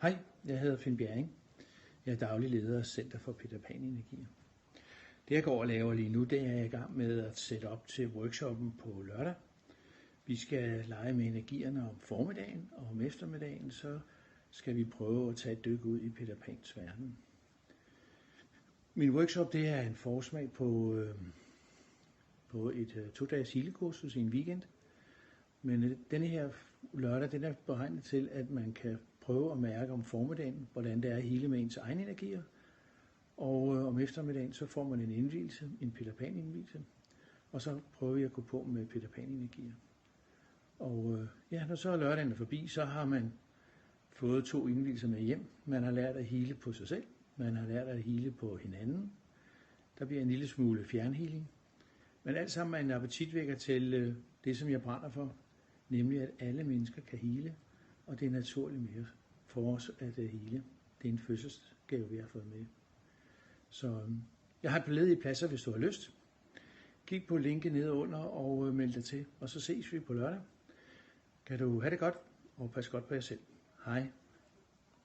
Hej, jeg hedder Finn Bjerring. Jeg er daglig leder af Center for Peter Pan Energier. Det jeg går og laver lige nu, det er jeg i gang med at sætte op til workshoppen på lørdag. Vi skal lege med energierne om formiddagen, og om eftermiddagen så skal vi prøve at tage et dyk ud i Peter Pans verden. Min workshop, det er en forsmag på et 2-dages healekursus i en weekend. Men denne her lørdag, den er beregnet til, at man kan prøve at mærke om formiddagen, hvordan det er at heale med ens egne energier. Og om eftermiddagen, så får man en indvielse, en Peter Pan indvielse. Og så prøver vi at gå på med Peter Pan energier. Og når så lørdagen er forbi, så har man fået 2 indvielser med hjem. Man har lært at heale på sig selv. Man har lært at heale på hinanden. Der bliver en lille smule fjernhealing. Men alt sammen er en appetitvækker til det, som jeg brænder for. Nemlig, at alle mennesker kan heale. Og det er naturligt mere for os at heale. Det er en fødselsgave, vi har fået med. Så jeg har et par ledige pladser, hvis du har lyst. Kig på linket nede under og meld dig til. Og så ses vi på lørdag. Kan du have det godt, og pas godt på jer selv. Hej.